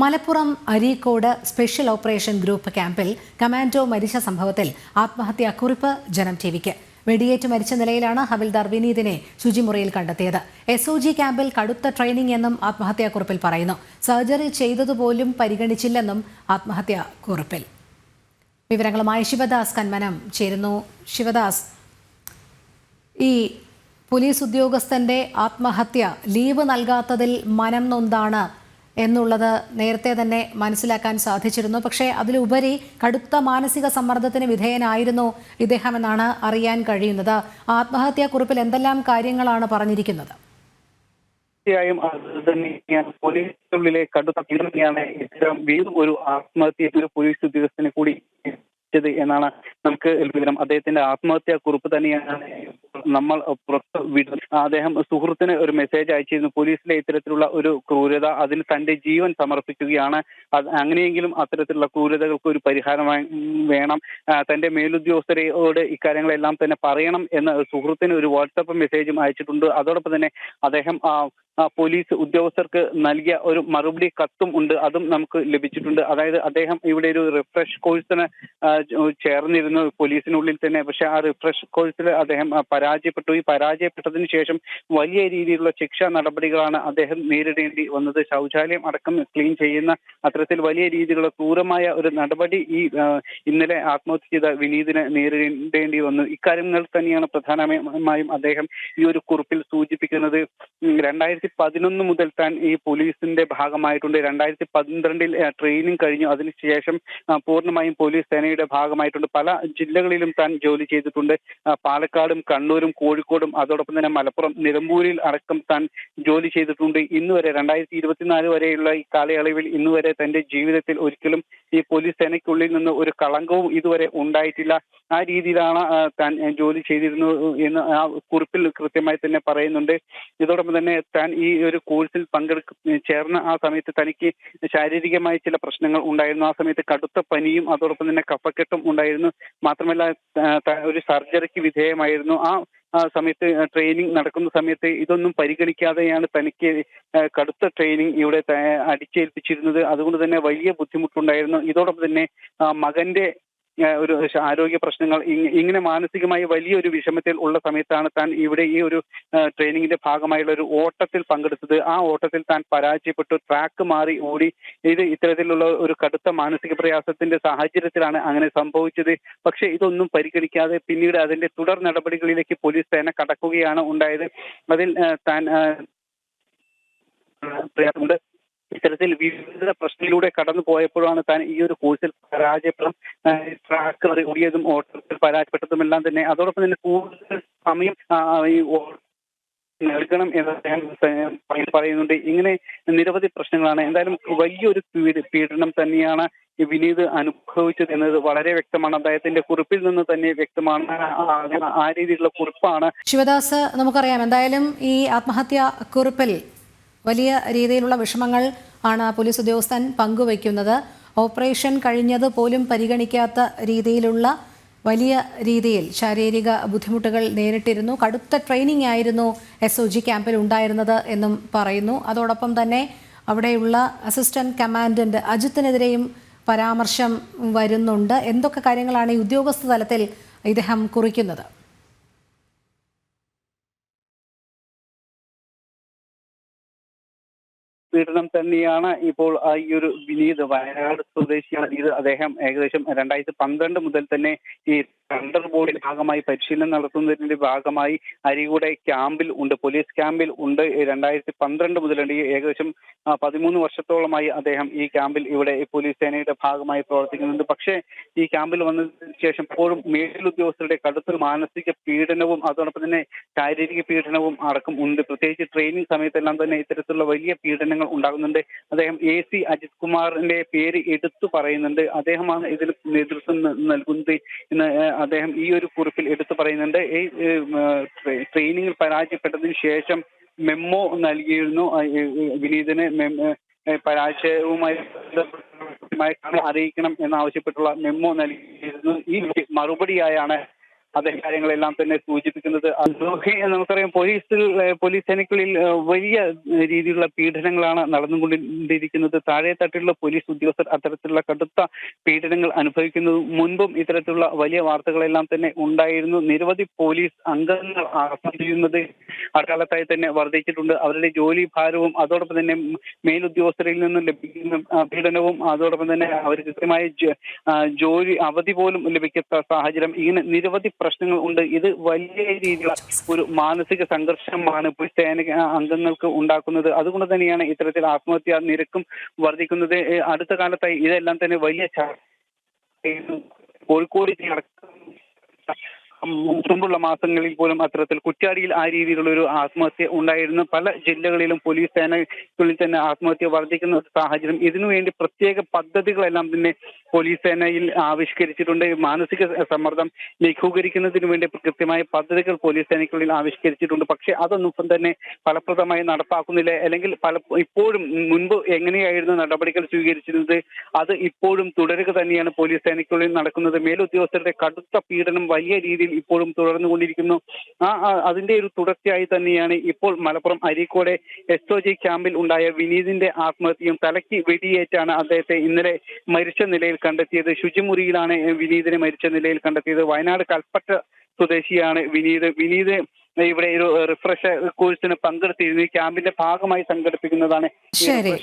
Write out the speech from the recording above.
Malappuram Areekode special operation group ക്യാമ്പിൽ commando മരിച്ച സംഭവത്തിൽ ആത്മഹത്യാക്കുറിപ്പ് ജനം ടിവിക്ക്. വെടിയേറ്റ് മരിച്ച നിലയിലാണ് ഹവിൽദാർ വിനീതിനെ ശുചിമുറിയിൽ കണ്ടെത്തിയത്. SOG ക്യാമ്പിൽ കടുത്ത ട്രെയിനിംഗ് എന്നും ആത്മഹത്യാക്കുറിപ്പിൽ പറയുന്നു. സർജറി ചെയ്തതുപോലും പരിഗണിച്ചില്ലെന്നും ആത്മഹത്യാക്കുറിപ്പിൽ. വിവരങ്ങളുമായി ശിവദാസ് കന്മനം ചേരുന്നു. ശിവദാസ്, ഈ പോലീസ് ഉദ്യോഗസ്ഥന്റെ ആത്മഹത്യ ലീവ് നൽകാത്തതിൽ മനം നൊന്താണ് എന്നുള്ളത് നേരത്തെ തന്നെ മനസ്സിലാക്കാൻ സാധിച്ചിരുന്നു. പക്ഷേ അതിലുപരി കടുത്ത മാനസിക സമ്മർദ്ദത്തിന് വിധേയനായിരുന്നു ഇദ്ദേഹം എന്നാണ് അറിയാൻ കഴിയുന്നത്. ആത്മഹത്യാക്കുറിപ്പിൽ എന്തെല്ലാം കാര്യങ്ങളാണ് പറഞ്ഞിരിക്കുന്നത്? തീർച്ചയായും അത് തന്നെയാണ് പോലീസിനുള്ളിലെ കടുത്ത പീഡനമാണ് ഇത്തരം വീണ്ടും ഒരു ആത്മഹത്യ ഒരു പോലീസ് ഉദ്യോഗസ്ഥനെ കൂടി എന്നാണ് നമുക്ക് വിവരം. അദ്ദേഹത്തിന്റെ ആത്മഹത്യാക്കുറിപ്പ് തന്നെയാണ് നമ്മൾ പുറത്ത് വിടുന്നത്. അദ്ദേഹം സുഹൃത്തിന് ഒരു മെസ്സേജ് അയച്ചിരുന്നു. പോലീസിലെ ഇത്തരത്തിലുള്ള ഒരു ക്രൂരത, അതിന് തന്റെ ജീവൻ സമർപ്പിക്കുകയാണ്, അങ്ങനെയെങ്കിലും അത്തരത്തിലുള്ള ക്രൂരതകൾക്ക് ഒരു പരിഹാരമായി വേണം, തന്റെ മേലുദ്യോഗസ്ഥരോട് ഇക്കാര്യങ്ങളെല്ലാം തന്നെ പറയണം എന്ന് സുഹൃത്തിന് ഒരു വാട്സാപ്പ് മെസ്സേജും അയച്ചിട്ടുണ്ട്. അതോടൊപ്പം തന്നെ അദ്ദേഹം പോലീസ് ഉദ്യോഗസ്ഥർക്ക് നൽകിയ ഒരു മറുപടി കത്തും ഉണ്ട്, അതും നമുക്ക് ലഭിച്ചിട്ടുണ്ട്. അതായത് അദ്ദേഹം ഇവിടെ ഒരു റിഫ്രഷ് കോഴ്സിന് ചേർന്നിരുന്നു പോലീസിനുള്ളിൽ തന്നെ. പക്ഷെ ആ റിഫ്രഷ് കോഴ്സിൽ അദ്ദേഹം പരാജയപ്പെട്ടു. ഈ പരാജയപ്പെട്ടതിന് ശേഷം വലിയ രീതിയിലുള്ള ശിക്ഷാ നടപടികളാണ് അദ്ദേഹം നേരിടേണ്ടി വന്നത്. ശൗചാലയം അടക്കം ക്ലീൻ ചെയ്യുന്ന അത്തരത്തിൽ വലിയ രീതിയിലുള്ള ക്രൂരമായ ഒരു നടപടി ഈ ഇന്നലെ ആത്മഹത്യ ചെയ്ത വിനീതിന് നേരിടേണ്ടി വന്നു. ഇക്കാര്യങ്ങൾ തന്നെയാണ് പ്രധാനമായും അദ്ദേഹം ഈ ഒരു കുറിപ്പിൽ സൂചിപ്പിക്കുന്നത്. 2011 മുതൽ താൻ ഈ പോലീസിന്റെ ഭാഗമായിട്ടുണ്ട്. 2012 ട്രെയിനിങ് കഴിഞ്ഞു. അതിനുശേഷം പൂർണ്ണമായും പോലീസ് സേനയുടെ ഭാഗമായിട്ടുണ്ട്. പല ജില്ലകളിലും താൻ ജോലി ചെയ്തിട്ടുണ്ട്. പാലക്കാടും കണ്ണൂരും കോഴിക്കോടും അതോടൊപ്പം തന്നെ മലപ്പുറം, നിലമ്പൂരിൽ അടക്കം താൻ ജോലി ചെയ്തിട്ടുണ്ട്. ഇന്നുവരെ 2024 വരെയുള്ള ഈ കാലയളവിൽ ഇന്നുവരെ തന്റെ ജീവിതത്തിൽ ഒരിക്കലും ഈ പോലീസ് സേനയ്ക്കുള്ളിൽ നിന്ന് ഒരു കളങ്കവും ഇതുവരെ ഉണ്ടായിട്ടില്ല. ആ രീതിയിലാണ് താൻ ജോലി ചെയ്തിരുന്നു എന്ന് ആ കുറിപ്പിൽ കൃത്യമായി തന്നെ പറയുന്നുണ്ട്. ഇതോടൊപ്പം തന്നെ താൻ ഈ ഒരു കോഴ്സിൽ ചേർന്ന ആ സമയത്ത് തനിക്ക് ശാരീരികമായി ചില പ്രശ്നങ്ങൾ ഉണ്ടായിരുന്നു. ആ സമയത്ത് കടുത്ത പനിയും അതോടൊപ്പം തന്നെ കഫക്കെട്ടും ഉണ്ടായിരുന്നു. മാത്രമല്ല ഒരു സർജറിക്ക് വിധേയമായിരുന്നു. ആ സമയത്ത് ട്രെയിനിങ് നടക്കുന്ന സമയത്ത് ഇതൊന്നും പരിഗണിക്കാതെയാണ് തനിക്ക് കടുത്ത ട്രെയിനിങ് ഇവിടെ അടിച്ചേൽപ്പിച്ചിരുന്നത്. അതുകൊണ്ട് തന്നെ വലിയ ബുദ്ധിമുട്ടുണ്ടായിരുന്നു. ഇതോടൊപ്പം തന്നെ മകന്റെ ഒരു ആരോഗ്യ പ്രശ്നങ്ങൾ, ഇങ്ങനെ മാനസികമായി വലിയൊരു വിഷമത്തിൽ ഉള്ള സമയത്താണ് താൻ ഇവിടെ ഈ ഒരു ട്രെയിനിങ്ങിന്റെ ഭാഗമായുള്ള ഒരു ഓട്ടത്തിൽ പങ്കെടുത്തത്. ആ ഓട്ടത്തിൽ താൻ പരാജയപ്പെട്ടു, ട്രാക്ക് മാറി ഓടി. ഇത്തരത്തിലുള്ള ഒരു കടുത്ത മാനസിക പ്രയാസത്തിന്റെ സാഹചര്യത്തിലാണ് അങ്ങനെ സംഭവിച്ചത്. പക്ഷേ ഇതൊന്നും പരിഗണിക്കാതെ പിന്നീട് അതിന്റെ തുടർ നടപടികളിലേക്ക് പോലീസ് സേന കടക്കുകയാണ് ഉണ്ടായത്. അതിൽ താൻ പ്രയാസമുണ്ട്. ഇത്തരത്തിൽ വിവിധ പ്രശ്നങ്ങളിലൂടെ കടന്നു പോയപ്പോഴാണ് താൻ ഈ ഒരു കോഴ്സിൽ പരാജയപ്പെടും, ട്രാക്ക് ഓടിയതും ഓട്ടത്തിൽ പരാജയപ്പെട്ടതുമെല്ലാം തന്നെ. അതോടൊപ്പം തന്നെ കൂടുതൽ സമയം നൽകണം എന്ന് അദ്ദേഹം പറയുന്നുണ്ട്. ഇങ്ങനെ നിരവധി പ്രശ്നങ്ങളാണ്. എന്തായാലും വലിയൊരു പീഡനം തന്നെയാണ് വിനീത് അനുഭവിച്ചത് എന്നത് വളരെ വ്യക്തമാണ്. അദ്ദേഹത്തിന്റെ കുറിപ്പിൽ നിന്ന് തന്നെ വ്യക്തമാണ്. ആ രീതിയിലുള്ള കുറിപ്പാണ്. ശിവദാസ്, നമുക്കറിയാം എന്തായാലും ഈ ആത്മഹത്യാ കുറിപ്പിൽ വലിയ രീതിയിലുള്ള വിഷമങ്ങൾ ആണ് പോലീസ് ഉദ്യോഗസ്ഥൻ പങ്കുവയ്ക്കുന്നത്. ഓപ്പറേഷൻ കഴിഞ്ഞത് പോലും പരിഗണിക്കാത്ത രീതിയിലുള്ള വലിയ രീതിയിൽ ശാരീരിക ബുദ്ധിമുട്ടുകൾ നേരിട്ടിരുന്നു. കടുത്ത ട്രെയിനിങ് ആയിരുന്നു SOG ക്യാമ്പിൽ ഉണ്ടായിരുന്നത് എന്നും പറയുന്നു. അതോടൊപ്പം തന്നെ അവിടെയുള്ള അസിസ്റ്റന്റ് കമാൻഡന്റ് അജിത്തിനെതിരെയും പരാമർശം വരുന്നുണ്ട്. എന്തൊക്കെ കാര്യങ്ങളാണ് ഈ ഉദ്യോഗസ്ഥ തലത്തിൽ ഇദ്ദേഹം കുറിക്കുന്നത്? പീഡനം തന്നെയാണ് ഇപ്പോൾ ഈ ഒരു വിനീത്, വയനാട് സ്വദേശിയാണ്. ഇത് അദ്ദേഹം ഏകദേശം 2012 മുതൽ തന്നെ ഈ തണ്ടർ ബോർഡിന്റെ ഭാഗമായി പരിശീലനം നടത്തുന്നതിന്റെ ഭാഗമായി അരീക്കോട് ക്യാമ്പിൽ ഉണ്ട്, പോലീസ് ക്യാമ്പിൽ ഉണ്ട്. 2012 മുതലുണ്ട്. ഏകദേശം 13 വർഷത്തോളമായി അദ്ദേഹം ഈ ക്യാമ്പിൽ ഇവിടെ പോലീസ് സേനയുടെ ഭാഗമായി പ്രവർത്തിക്കുന്നുണ്ട്. പക്ഷേ ഈ ക്യാമ്പിൽ വന്നതിന് ശേഷം ഇപ്പോഴും മേലുദ്യോഗസ്ഥരുടെ കടുത്തൊരു മാനസിക പീഡനവും അതോടൊപ്പം തന്നെ ശാരീരിക പീഡനവും അടക്കം ഉണ്ട്. പ്രത്യേകിച്ച് ട്രെയിനിങ് സമയത്തെല്ലാം തന്നെ ഇത്തരത്തിലുള്ള വലിയ പീഡനങ്ങൾ ഉണ്ടാകുന്നുണ്ട്. അദ്ദേഹം AC അജിത് കുമാറിന്റെ പേര് എടുത്തു പറയുന്നുണ്ട്. അദ്ദേഹമാണ് ഇതിന് നേതൃത്വം നൽകുന്നത് എന്ന് അദ്ദേഹം ഈ ഒരു കുറിപ്പിൽ എടുത്തു പറയുന്നുണ്ട്. ഈ ട്രെയിനിങ്ങിൽ പരാജയപ്പെട്ടതിന് ശേഷം മെമ്മോ നൽകിയിരുന്നു വിനീതിന്. പരാജയവുമായി അറിയിക്കണം എന്നാവശ്യപ്പെട്ടുള്ള മെമ്മോ നൽകിയിരുന്നു. ഈ മറുപടിയായാണ് അതേ കാര്യങ്ങളെല്ലാം തന്നെ സൂചിപ്പിക്കുന്നത്. നമുക്കറിയാം പോലീസ് സേനയ്ക്കുള്ളിൽ വലിയ രീതിയിലുള്ള പീഡനങ്ങളാണ് നടന്നുകൊണ്ടിരിക്കുന്നത്. താഴെ തട്ടിലുള്ള പോലീസ് ഉദ്യോഗസ്ഥർ അത്തരത്തിലുള്ള കടുത്ത പീഡനങ്ങൾ അനുഭവിക്കുന്നത് മുൻപും ഇത്തരത്തിലുള്ള വലിയ വാർത്തകളെല്ലാം തന്നെ ഉണ്ടായിരുന്നു. നിരവധി പോലീസ് അംഗങ്ങൾ ആത്മഹത്യ ചെയ്യുന്നത് അക്കാലത്തായി തന്നെ വർദ്ധിച്ചിട്ടുണ്ട്. അവരുടെ ജോലി ഭാരവും അതോടൊപ്പം തന്നെ മേലുദ്യോഗസ്ഥരിൽ നിന്നും ലഭിക്കുന്ന പീഡനവും അതോടൊപ്പം തന്നെ അവർ കൃത്യമായ ജോലി അവധി പോലും ലഭിക്കാത്ത സാഹചര്യം, ഇങ്ങനെ നിരവധി പ്രശ്നങ്ങൾ ഉണ്ട്. ഇത് വലിയ രീതിയിലുള്ള ഒരു മാനസിക സംഘർഷമാണ് പോലീസ് സേന അംഗങ്ങൾക്ക് ഉണ്ടാക്കുന്നത്. അതുകൊണ്ട് തന്നെയാണ് ഇത്തരത്തിൽ ആത്മഹത്യാ നിരക്കും വർദ്ധിക്കുന്നത്. അടുത്ത കാലത്തായി ഇതെല്ലാം തന്നെ വലിയ കോഴിക്കോട് മുമ്പുള്ള മാസങ്ങളിൽ പോലും അത്തരത്തിൽ കുറ്റ്യാടിയിൽ ആ രീതിയിലുള്ള ഒരു ആത്മഹത്യ ഉണ്ടായിരുന്നു. പല ജില്ലകളിലും പോലീസ് സേനയ്ക്കുള്ളിൽ തന്നെ ആത്മഹത്യ വർദ്ധിക്കുന്ന സാഹചര്യം. ഇതിനുവേണ്ടി പ്രത്യേക പദ്ധതികളെല്ലാം തന്നെ പോലീസ് സേനയിൽ ആവിഷ്കരിച്ചിട്ടുണ്ട്. മാനസിക സമ്മർദ്ദം ലഘൂകരിക്കുന്നതിന് വേണ്ടി കൃത്യമായ പദ്ധതികൾ പോലീസ് സേനയ്ക്കുള്ളിൽ ആവിഷ്കരിച്ചിട്ടുണ്ട്. പക്ഷെ അതൊന്നും തന്നെ ഫലപ്രദമായി നടപ്പാക്കുന്നില്ല. അല്ലെങ്കിൽ ഇപ്പോഴും മുൻപ് എങ്ങനെയായിരുന്നു നടപടികൾ സ്വീകരിച്ചിരുന്നത് അത് ഇപ്പോഴും തുടരുക തന്നെയാണ് പോലീസ് സേനയ്ക്കുള്ളിൽ നടക്കുന്നത്. മേലുദ്യോഗസ്ഥരുടെ കടുത്ത പീഡനം വലിയ രീതിയിൽ ഇപ്പോഴും തുടർന്നുകൊണ്ടിരിക്കുന്നു. അതിന്റെ ഒരു തുടർച്ചയായി തന്നെയാണ് ഇപ്പോൾ മലപ്പുറം അരീക്കോട് SOG ക്യാമ്പിൽ ഉണ്ടായ വിനീതിന്റെ ആത്മഹത്യയും. തലയ്ക്ക് വെടിയേറ്റാണ് അദ്ദേഹത്തെ ഇന്നലെ മരിച്ച നിലയിൽ കണ്ടെത്തിയത്. ശുചിമുറിയിലാണ് വിനീതിനെ മരിച്ച നിലയിൽ കണ്ടെത്തിയത്. വയനാട് കൽപ്പറ്റ സ്വദേശിയാണ് വിനീത് ഇവിടെ ഒരു റിഫ്രഷർ കോഴ്സിന് പങ്കെടുത്തിരുന്നു. ഈ ക്യാമ്പിന്റെ ഭാഗമായി സംഘടിപ്പിക്കുന്നതാണ് ഈ ശരി.